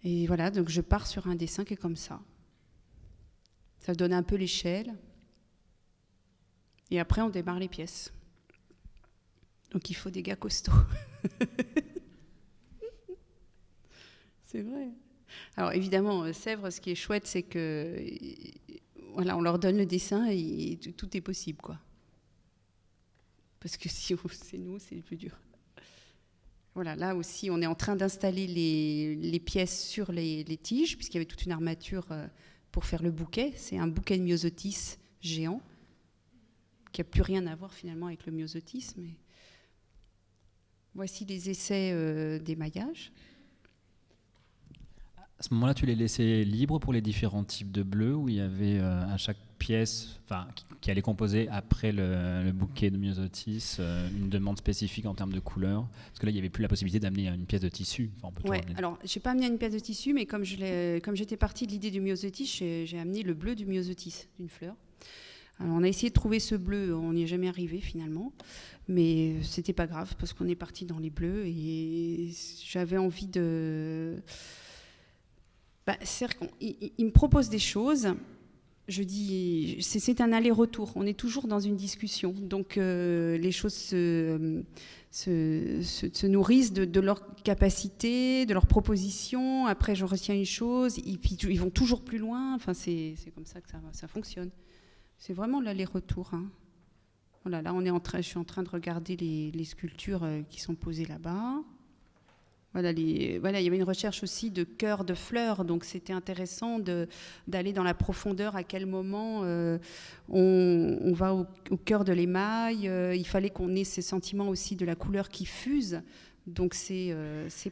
Et voilà, donc je pars sur un dessin qui est comme ça. Ça donne un peu l'échelle. Et après, on démarre les pièces. Donc il faut des gars costauds. C'est vrai. Alors évidemment, Sèvres, ce qui est chouette, c'est que voilà, on leur donne le dessin et tout est possible, quoi. Parce que si c'est nous, c'est le plus dur. Voilà, là aussi, on est en train d'installer les pièces sur les tiges, puisqu'il y avait toute une armature pour faire le bouquet. C'est un bouquet de myosotis géant, qui n'a plus rien à voir finalement avec le myosotis. Mais voici les essais d'émaillage. À ce moment-là, tu les laissais libres pour les différents types de bleus, où il y avait à chaque pièce qui allait composer après le bouquet de myosotis une demande spécifique en termes de couleur. Parce que là, il n'y avait plus la possibilité d'amener une pièce de tissu. Alors, je n'ai pas amené une pièce de tissu, mais comme j'étais partie de l'idée du myosotis, j'ai amené le bleu du myosotis, d'une fleur. Alors, on a essayé de trouver ce bleu, on n'y est jamais arrivé finalement, mais c'était pas grave parce qu'on est parti dans les bleus et j'avais envie de... c'est-à-dire qu'il me propose des choses, je dis, c'est un aller-retour, on est toujours dans une discussion, donc les choses se nourrissent de leur capacité, de leurs propositions, après j'en retiens une chose, ils vont toujours plus loin, enfin, c'est comme ça que ça fonctionne. C'est vraiment l'aller-retour, hein. Voilà, là je suis en train de regarder les sculptures qui sont posées là-bas. Voilà, il y avait une recherche aussi de cœur de fleurs, donc c'était intéressant d'aller dans la profondeur, à quel moment on va au cœur de l'émail. Il fallait qu'on ait ces sentiments aussi de la couleur qui fuse. Donc c'est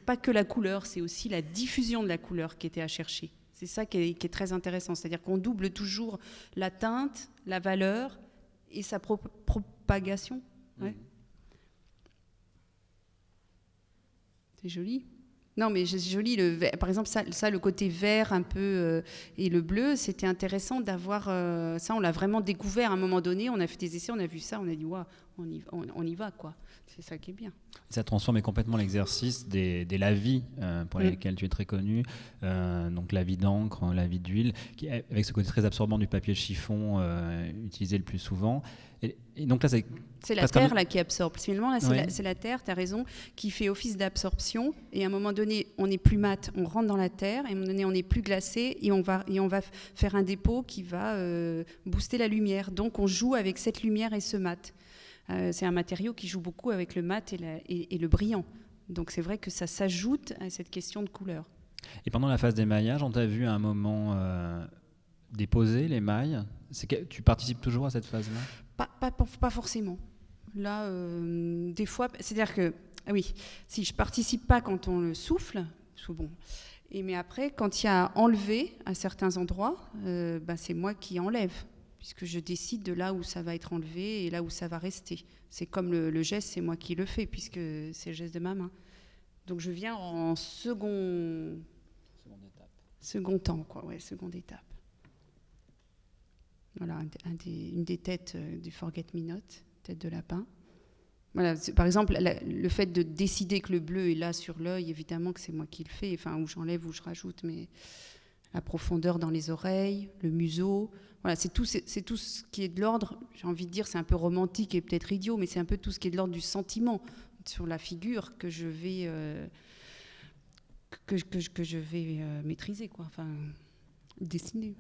pas que la couleur, c'est aussi la diffusion de la couleur qui était à chercher. C'est ça qui est très intéressant, c'est-à-dire qu'on double toujours la teinte, la valeur et sa propagation. Ouais. C'est joli. Non, mais c'est joli. Par exemple, ça, le côté vert un peu et le bleu, c'était intéressant d'avoir ça. On l'a vraiment découvert à un moment donné. On a fait des essais, on a vu ça, on a dit waouh, on y va, quoi. C'est ça qui est bien. Ça transforme complètement l'exercice des lavis pour lesquels tu es très connu. Donc lavis d'encre, lavis d'huile, avec ce côté très absorbant du papier chiffon utilisé le plus souvent. Et donc là, c'est la terre là qui absorbe. Finalement, là, c'est la terre, tu as raison, qui fait office d'absorption. Et à un moment donné, on n'est plus mat, on rentre dans la terre. Et à un moment donné, on n'est plus glacé et on va faire un dépôt qui va booster la lumière. Donc, on joue avec cette lumière et ce mat. C'est un matériau qui joue beaucoup avec le mat et le brillant. Donc, c'est vrai que ça s'ajoute à cette question de couleur. Et pendant la phase d'émaillage, on t'a vu à un moment déposer l'émail. Tu participes toujours à cette phase-là ? Pas forcément. Là, des fois, c'est-à-dire que, oui, si je participe pas quand on le souffle, bon. Mais après, quand il y a enlevé à certains endroits, c'est moi qui enlève. puisque je décide de là où ça va être enlevé et là où ça va rester. C'est comme le geste, c'est moi qui le fais, puisque c'est le geste de ma main. Donc je viens en second temps, quoi, seconde étape. Voilà, une des têtes du Forget Me Not, tête de lapin. Voilà, par exemple, le fait de décider que le bleu est là sur l'œil, évidemment que c'est moi qui le fais, enfin, où j'enlève, où je rajoute, mais la profondeur dans les oreilles, le museau, voilà, c'est tout ce qui est de l'ordre, j'ai envie de dire, c'est un peu romantique et peut-être idiot, mais c'est un peu tout ce qui est de l'ordre du sentiment sur la figure que je vais, maîtriser, quoi, enfin, dessiner.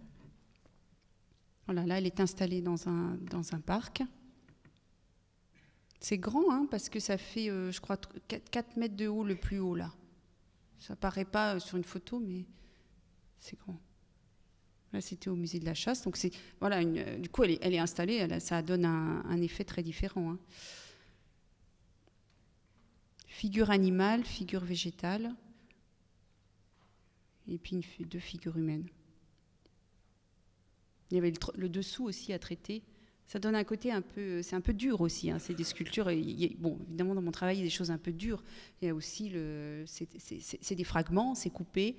Voilà, là, elle est installée dans un parc. C'est grand, hein, parce que ça fait, je crois, 4 mètres de haut, le plus haut, là. Ça paraît pas sur une photo, mais c'est grand. Là, c'était au musée de la chasse. Donc, voilà, du coup, elle est installée. Ça donne un effet très différent. Hein. Figure animale, figure végétale. Et puis, 2 figures humaines. Il y avait le dessous aussi à traiter. Ça donne un côté un peu... C'est un peu dur aussi. Hein. C'est des sculptures... Bon, évidemment, dans mon travail, il y a des choses un peu dures. Il y a aussi... C'est des fragments, c'est coupé.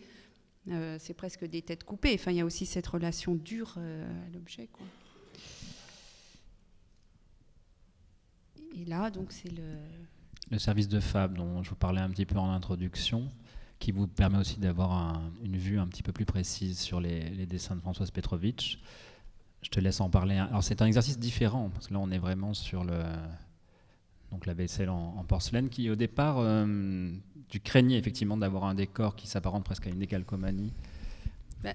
C'est presque des têtes coupées. Enfin, il y a aussi cette relation dure à l'objet, quoi. Et là, donc, c'est le service de Fab dont je vous parlais un petit peu en introduction, qui vous permet aussi d'avoir une vue un petit peu plus précise sur les dessins de Françoise Petrovitch. Je te laisse en parler. Alors, c'est un exercice différent, parce que là, on est vraiment sur donc la vaisselle en porcelaine, qui, au départ, tu craignais effectivement d'avoir un décor qui s'apparente presque à une décalcomanie.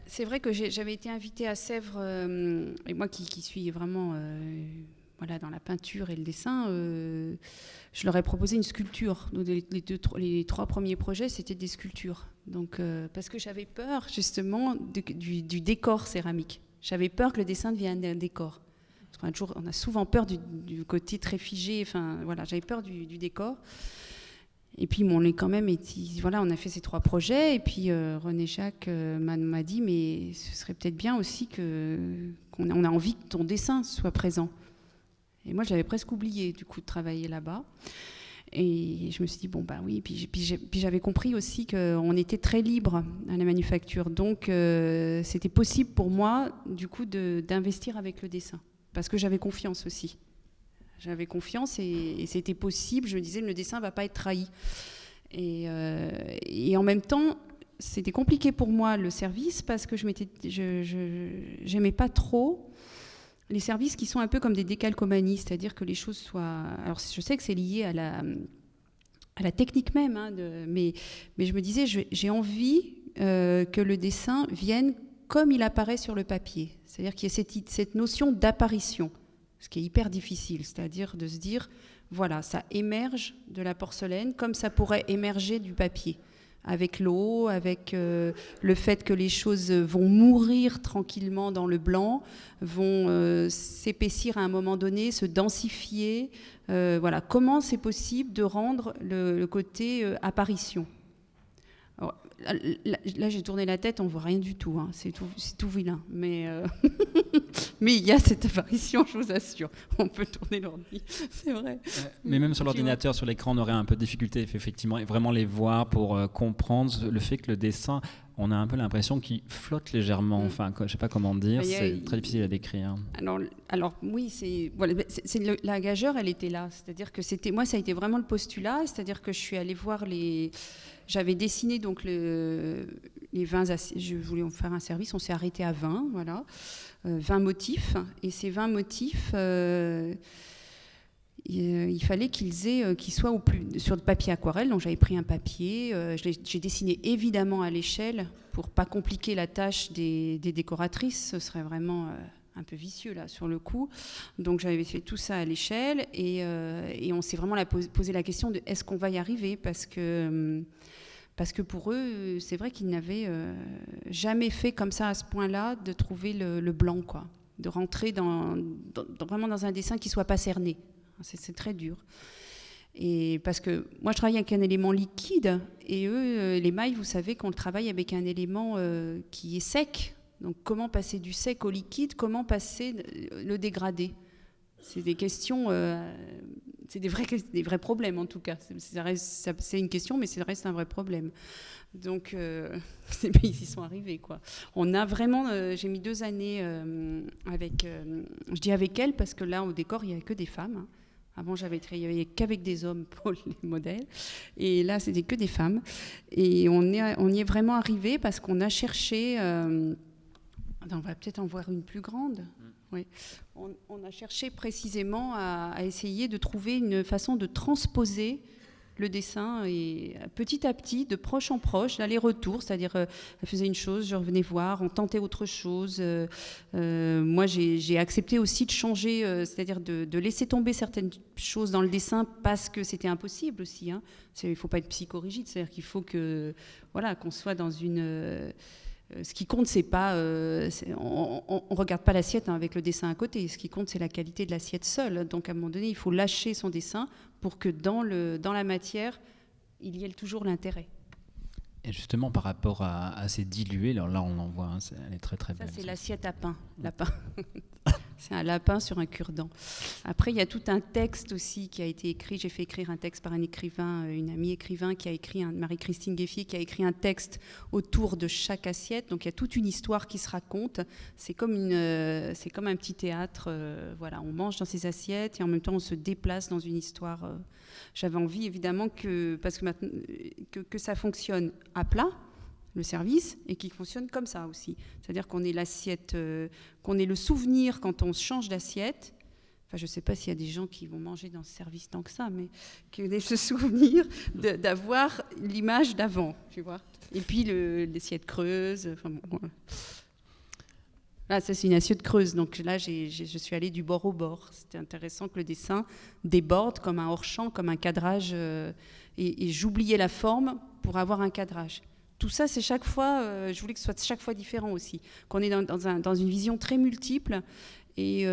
C'est vrai que j'avais été invitée à Sèvres, et moi qui suis vraiment dans la peinture et le dessin, je leur ai proposé une sculpture. Donc, les 3 premiers projets, c'était des sculptures. Donc, parce que j'avais peur, justement, du décor céramique. J'avais peur que le dessin devienne un décor. On a souvent peur du côté très figé. Enfin, voilà, j'avais peur du décor. Et puis, on est quand même... on a fait ces 3 projets. Et puis, René Jacques m'a dit, mais ce serait peut-être bien aussi qu'on a envie que ton dessin soit présent. Et moi, j'avais presque oublié, du coup, de travailler là-bas. Et je me suis dit, bon, bah oui. Puis j'avais compris aussi qu'on était très libre à la manufacture. Donc, c'était possible pour moi, du coup, d'investir avec le dessin. Parce que j'avais confiance aussi. J'avais confiance et c'était possible. Je me disais, le dessin ne va pas être trahi. Et en même temps, c'était compliqué pour moi, le service, parce que je n'aimais pas trop les services qui sont un peu comme des décalcomanies, c'est-à-dire que les choses soient... Alors, je sais que c'est lié à la technique même, hein, mais je me disais, j'ai envie que le dessin vienne comme il apparaît sur le papier. C'est-à-dire qu'il y a cette notion d'apparition, ce qui est hyper difficile, c'est-à-dire de se dire, voilà, ça émerge de la porcelaine comme ça pourrait émerger du papier, avec l'eau, avec le fait que les choses vont mourir tranquillement dans le blanc, vont s'épaissir à un moment donné, se densifier. Voilà, comment c'est possible de rendre le côté apparition ? Alors, là, j'ai tourné la tête, on ne voit rien du tout, hein. C'est tout vilain. Mais il y a cette apparition, je vous assure. On peut tourner l'ordi, c'est vrai. Mais même sur l'ordinateur, sur l'écran, on aurait un peu de difficulté, effectivement, et vraiment les voir pour comprendre le fait que le dessin, on a un peu l'impression qu'il flotte légèrement. Enfin, je ne sais pas comment dire, c'est très difficile à décrire. Alors oui, la gageure, elle était là. C'est-à-dire que moi, ça a été vraiment le postulat. C'est-à-dire que je suis allée voir J'avais dessiné donc les 20... Je voulais en faire un service, on s'est arrêté à 20, voilà. 20 motifs. Et ces 20 motifs, il fallait qu'ils soient sur le papier aquarelle. Donc j'avais pris un papier, j'ai dessiné évidemment à l'échelle pour ne pas compliquer la tâche des décoratrices. Ce serait vraiment... un peu vicieux là sur le coup, donc j'avais fait tout ça à l'échelle et on s'est vraiment posé la question de est-ce qu'on va y arriver, parce que pour eux c'est vrai qu'ils n'avaient jamais fait comme ça à ce point-là, de trouver le blanc, quoi, de rentrer vraiment dans un dessin qui soit pas cerné. C'est très dur. Et parce que moi je travaille avec un élément liquide et eux l'émail, vous savez qu'on le travaille avec un élément qui est sec. Donc comment passer du sec au liquide, comment passer le dégradé? C'est des questions, c'est des vrais problèmes en tout cas. C'est une question, mais ça reste un vrai problème. Donc ces pays y sont arrivés, quoi. On a vraiment, j'ai mis 2 années je dis avec elle parce que là au décor il n'y a que des femmes. Hein. Avant j'avais travaillé qu'avec des hommes pour les modèles, et là c'était que des femmes. Et on y est vraiment arrivé parce qu'on a cherché. On va peut-être en voir une plus grande. Oui. On a cherché précisément à essayer de trouver une façon de transposer le dessin, et petit à petit, de proche en proche, l'aller-retour, c'est-à-dire elle faisait une chose, je revenais voir, on tentait autre chose. Moi, j'ai accepté aussi de changer, c'est-à-dire de laisser tomber certaines choses dans le dessin parce que c'était impossible aussi. Hein. Il ne faut pas être psychorigide, c'est-à-dire qu'il faut que, voilà, qu'on soit dans une... ce qui compte, c'est pas... on ne regarde pas l'assiette avec le dessin à côté. Ce qui compte, c'est la qualité de l'assiette seule. Donc, à un moment donné, il faut lâcher son dessin pour que dans la matière, il y ait toujours l'intérêt. Et justement, par rapport à ces dilués, alors là, on en voit, hein, elle est très très belle. Ça, c'est l'assiette à pain. Lapin. C'est un lapin sur un cure-dent. Après, il y a tout un texte aussi qui a été écrit. J'ai fait écrire un texte par un écrivain, une amie écrivain qui a écrit, Marie-Christine Gueffier, qui a écrit un texte autour de chaque assiette. Donc, il y a toute une histoire qui se raconte. C'est comme un petit théâtre. Voilà, on mange dans ces assiettes et en même temps, on se déplace dans une histoire. J'avais envie, évidemment, que ça fonctionne à plat, le service, et qui fonctionne comme ça aussi. C'est-à-dire qu'on ait l'assiette, qu'on ait le souvenir quand on change d'assiette. Enfin, je ne sais pas s'il y a des gens qui vont manger dans ce service tant que ça, mais qu'on ait ce souvenir d'avoir l'image d'avant, tu vois. Et puis l'assiette creuse. Enfin, bon, là, ça, c'est une assiette creuse. Donc là, je suis allée du bord au bord. C'était intéressant que le dessin déborde comme un hors-champ, comme un cadrage. Et j'oubliais la forme pour avoir un cadrage. Tout ça, c'est chaque fois, je voulais que ce soit chaque fois différent aussi, qu'on est dans une vision très multiple et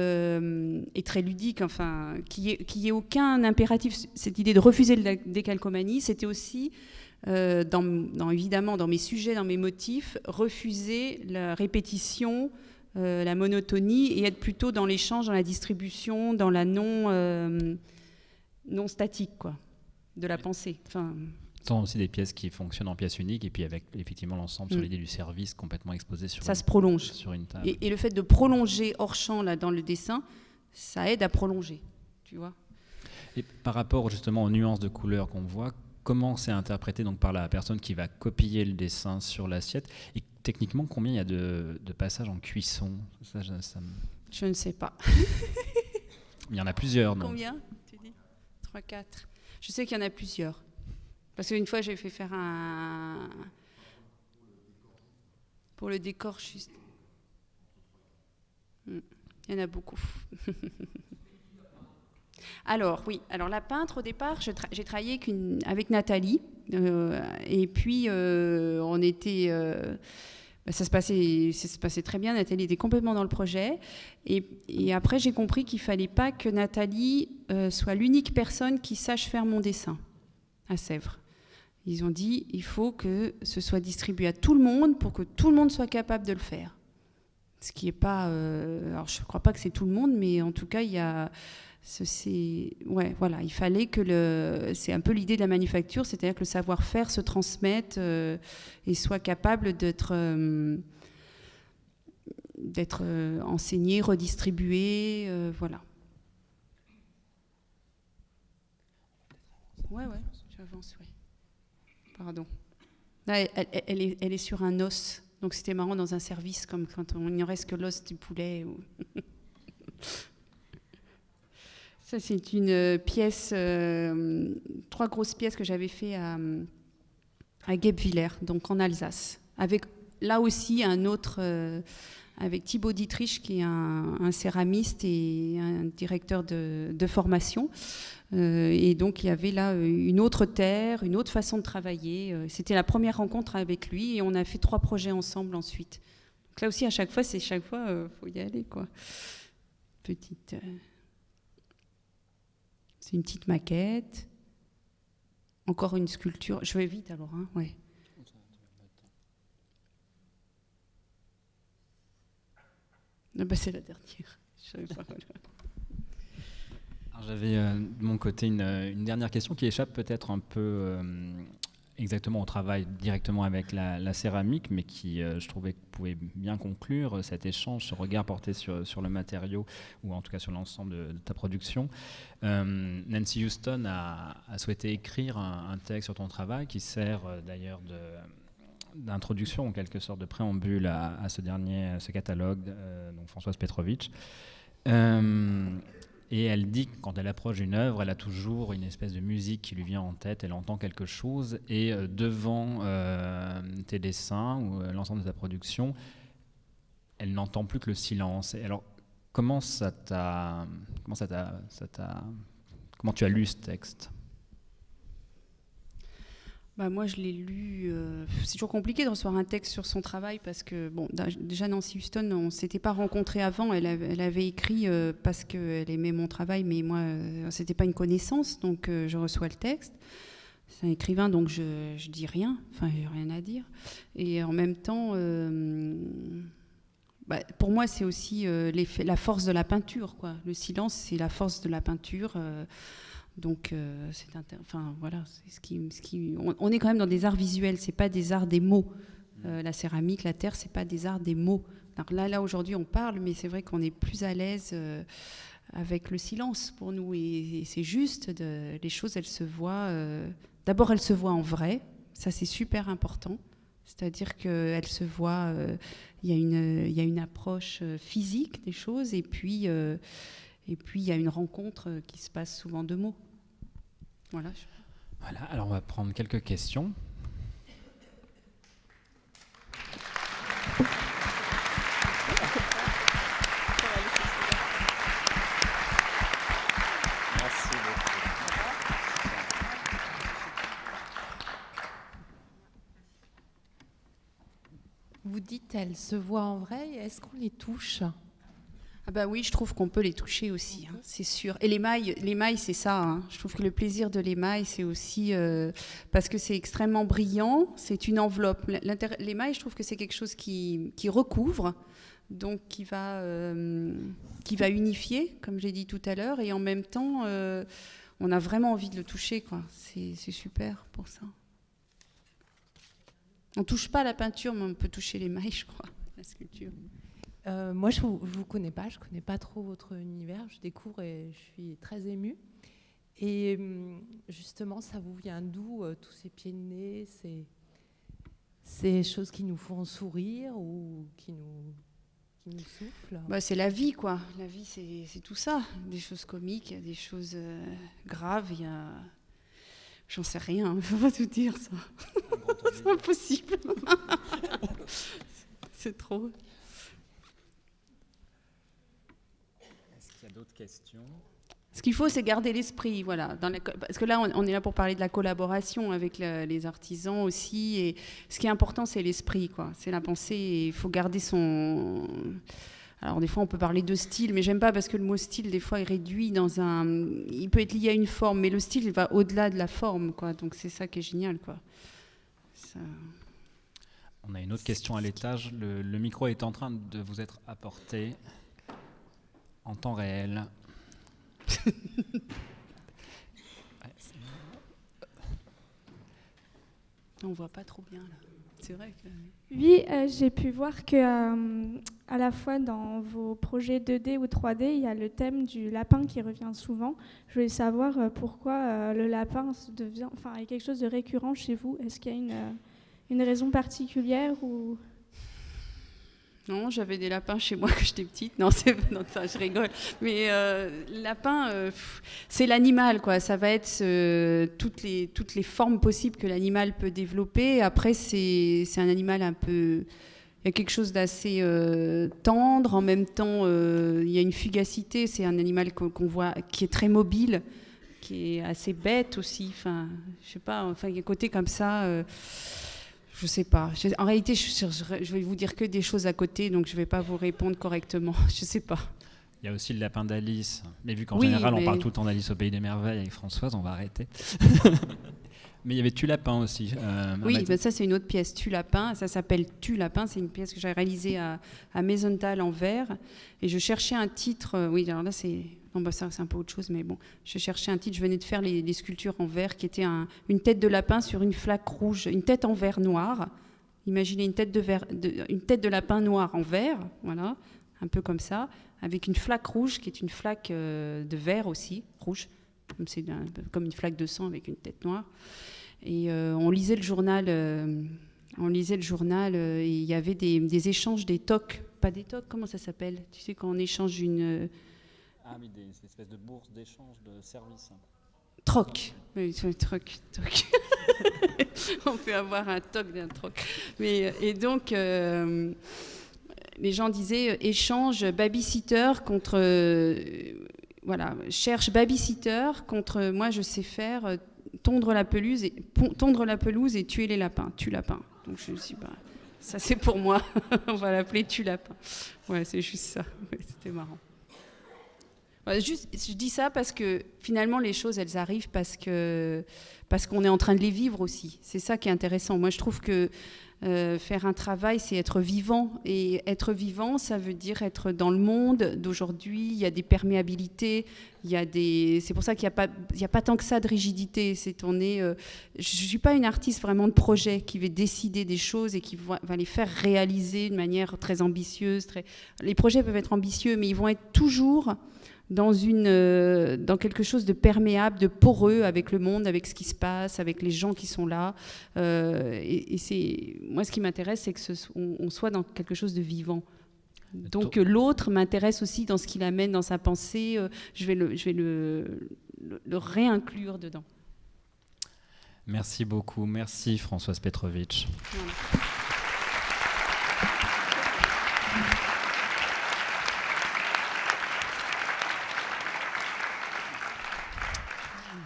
très ludique, enfin, qu'il y ait aucun impératif. Cette idée de refuser la décalcomanie, c'était aussi, évidemment, dans mes sujets, dans mes motifs, refuser la répétition, la monotonie, et être plutôt dans l'échange, dans la distribution, dans la non statique, quoi, de la pensée. Enfin... Ce sont aussi des pièces qui fonctionnent en pièce unique et puis avec effectivement l'ensemble sur l'idée du service complètement exposé sur ça se prolonge sur une table. Et le fait de prolonger hors champ là, dans le dessin, ça aide à prolonger, tu vois. Et par rapport justement aux nuances de couleurs qu'on voit, comment c'est interprété donc par la personne qui va copier le dessin sur l'assiette, et techniquement combien il y a de passages en cuisson? Je ne sais pas. Il y en a plusieurs, non? Combien tu dis 3, 4. Je sais qu'il y en a plusieurs. Parce qu'une fois, j'ai fait faire pour le décor, juste. Il y en a beaucoup. Alors, oui. Alors, la peintre, au départ, j'ai travaillé avec Nathalie. Et puis, on était... ça se passait très bien. Nathalie était complètement dans le projet. Et après, j'ai compris qu'il ne fallait pas que Nathalie soit l'unique personne qui sache faire mon dessin à Sèvres. Ils ont dit, il faut que ce soit distribué à tout le monde pour que tout le monde soit capable de le faire. Ce qui n'est pas... alors, je ne crois pas que c'est tout le monde, mais en tout cas, il y a... Ouais, voilà, il fallait que c'est un peu l'idée de la manufacture, c'est-à-dire que le savoir-faire se transmette et soit capable d'être enseigné, redistribué, voilà. Ouais, j'avance, ouais. Pardon. Là, elle est sur un os, donc c'était marrant dans un service, comme quand il ne reste que l'os du poulet. Ça, c'est une pièce, 3 grosses pièces que j'avais fait à Guebwiller, donc en Alsace, avec là aussi un autre, avec Thibaut Dietrich, qui est un céramiste et un directeur de formation. Et donc, il y avait là une autre terre, une autre façon de travailler. C'était la première rencontre avec lui et on a fait 3 projets ensemble ensuite. Donc là aussi, à chaque fois, faut y aller, quoi. C'est une petite maquette. Encore une sculpture. Je vais vite alors, hein, ouais. Ah bah, c'est la dernière. Je savais pas. Voilà. Alors, j'avais de mon côté une dernière question qui échappe peut-être un peu exactement au travail directement avec la céramique, mais qui, je trouvais, pouvait bien conclure cet échange, ce regard porté sur le matériau, ou en tout cas sur l'ensemble de ta production. Nancy Houston a souhaité écrire un texte sur ton travail qui sert d'ailleurs d'introduction, en quelque sorte, de préambule à ce catalogue, donc Françoise Petrovitch. Et elle dit que quand elle approche une œuvre, elle a toujours une espèce de musique qui lui vient en tête, elle entend quelque chose, et devant tes dessins ou l'ensemble de ta production, elle n'entend plus que le silence. Et alors, comment tu as lu ce texte ? Bah moi, je l'ai lu. C'est toujours compliqué de recevoir un texte sur son travail parce que, bon, déjà Nancy Houston, on ne s'était pas rencontrés avant. Elle avait écrit parce qu'elle aimait mon travail, mais moi, ce n'était pas une connaissance. Donc, je reçois le texte. C'est un écrivain, donc je dis rien. Enfin, j'ai rien à dire. Et en même temps, pour moi, c'est aussi la force de la peinture, quoi. Le silence, c'est la force de la peinture. Donc, voilà, c'est on est quand même dans des arts visuels, c'est pas des arts des mots. La céramique, la terre, c'est pas des arts des mots. Alors là aujourd'hui, on parle, mais c'est vrai qu'on est plus à l'aise avec le silence pour nous. Et c'est juste, les choses, elles se voient. D'abord, elles se voient en vrai. Ça, c'est super important. C'est-à-dire qu'elles se voient. Il y a une approche physique des choses, et puis il y a une rencontre qui se passe souvent de mots. Voilà. Voilà, alors on va prendre quelques questions. Merci beaucoup. Vous dites, elles se voient en vrai, est-ce qu'on les touche ? Ah bah oui, je trouve qu'on peut les toucher aussi, hein, c'est sûr. Et l'émail, c'est ça. Hein. Je trouve que le plaisir de l'émail, c'est aussi parce que c'est extrêmement brillant, c'est une enveloppe. L'émail, je trouve que c'est quelque chose qui recouvre, donc qui va unifier, comme j'ai dit tout à l'heure, et en même temps, on a vraiment envie de le toucher, quoi. C'est super pour ça. On touche pas la peinture, mais on peut toucher l'émail, je crois, la sculpture. Moi, je vous connais pas, je connais pas trop votre univers, je découvre et je suis très émue. Et justement, ça vous vient d'où, tous ces pieds de nez, ces choses qui nous font sourire ou qui nous soufflent ? C'est la vie, quoi. La vie, c'est tout ça. Des choses comiques, il y a des choses graves, il y a... J'en sais rien, je ne peux pas tout dire, ça. C'est impossible. C'est trop... D'autres questions ? Ce qu'il faut, c'est garder l'esprit, voilà. Parce que là, on est là pour parler de la collaboration avec les artisans aussi. Et ce qui est important, c'est l'esprit, quoi. C'est la pensée. Et il faut garder son. Alors des fois, on peut parler de style, mais j'aime pas parce que le mot style, des fois, est réduit dans un. Il peut être lié à une forme, mais le style, il va au-delà de la forme, quoi. Donc c'est ça qui est génial, quoi. Ça... On a une autre question à l'étage. Le micro est en train de vous être apporté. En temps réel. On voit pas trop bien là. C'est vrai que. Oui, j'ai pu voir que à la fois dans vos projets 2D ou 3D, il y a le thème du lapin qui revient souvent. Je voulais savoir pourquoi le lapin est quelque chose de récurrent chez vous. Est-ce qu'il y a une raison particulière ou... Non, j'avais des lapins chez moi quand j'étais petite. Non, ça, je rigole. Mais lapin, c'est l'animal, quoi. Ça va être toutes les formes possibles que l'animal peut développer. Après, c'est un animal un peu... Il y a quelque chose d'assez tendre. En même temps, il y a une fugacité. C'est un animal qu'on voit qui est très mobile, qui est assez bête aussi. Enfin, je sais pas. Enfin, il y a un côté comme ça... Je sais pas. En réalité, je vais vous dire que des choses à côté, donc je vais pas vous répondre correctement. Je sais pas. Il y a aussi le lapin d'Alice. Mais vu qu'en général, on parle tout le temps d'Alice au Pays des Merveilles avec Françoise, on va arrêter. Mais il y avait Tu Lapin aussi. Oui, ça c'est une autre pièce, Tu Lapin. Ça s'appelle Tu Lapin. C'est une pièce que j'ai réalisée à Maisontal en verre. Et je cherchais un titre. Oui, alors là c'est... Non, ça c'est un peu autre chose, mais bon. Je cherchais un titre. Je venais de faire les sculptures en verre qui était une tête de lapin sur une flaque rouge, une tête en verre noir. Imaginez une tête de lapin noir en verre, voilà, un peu comme ça, avec une flaque rouge qui est une flaque de verre aussi, rouge, comme une flaque de sang avec une tête noire. Et on lisait le journal, et il y avait des échanges, des tocs, pas des tocs, comment ça s'appelle ? Tu sais, quand on échange une... Ah oui, des espèces de bourses d'échange de services. Troc. Oui, troc. On peut avoir un toc d'un troc. Et donc, les gens disaient échange babysitter contre... cherche babysitter contre moi, je sais faire tondre la pelouse et tuer les lapins. Tue lapin. Donc je me suis dit, ça c'est pour moi. On va l'appeler Tue lapin. Ouais, c'est juste ça. Ouais, c'était marrant. Je dis ça parce que finalement les choses elles arrivent parce qu'on est en train de les vivre aussi. C'est ça qui est intéressant. Moi je trouve que faire un travail c'est être vivant, et être vivant ça veut dire être dans le monde d'aujourd'hui. Il y a des perméabilités, c'est pour ça qu'il n'y a pas tant que ça de rigidité. Je suis pas une artiste vraiment de projet qui va décider des choses et qui va les faire réaliser de manière très ambitieuse. Les projets peuvent être ambitieux mais ils vont être toujours dans quelque chose de perméable, de poreux avec le monde, avec ce qui se passe, avec les gens qui sont là. Et moi, ce qui m'intéresse, c'est qu'on soit dans quelque chose de vivant. Donc l'autre m'intéresse aussi dans ce qu'il amène dans sa pensée. Je vais le réinclure dedans. Merci beaucoup. Merci Françoise Petrovitch. Voilà.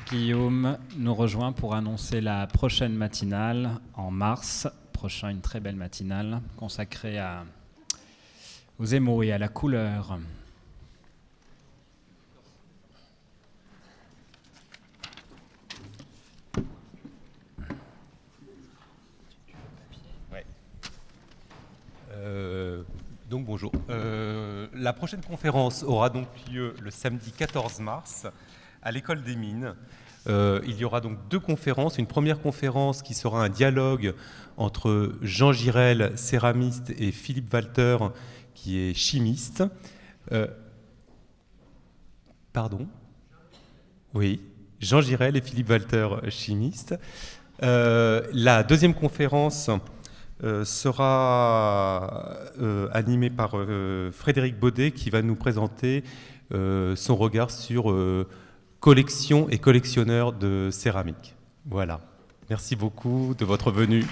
Guillaume nous rejoint pour annoncer la prochaine matinale en mars prochain, une très belle matinale consacrée aux émaux et à la couleur. Ouais. Donc bonjour. La prochaine conférence aura donc lieu le samedi 14 mars à l'École des Mines. Il y aura donc 2 conférences. Une première conférence qui sera un dialogue entre Jean Girel, céramiste, et Philippe Walter, qui est chimiste. Pardon ? Oui, Jean Girel et Philippe Walter, chimistes. La deuxième conférence sera animée par Frédéric Baudet, qui va nous présenter son regard sur collection et collectionneur de céramique. Voilà. Merci beaucoup de votre venue.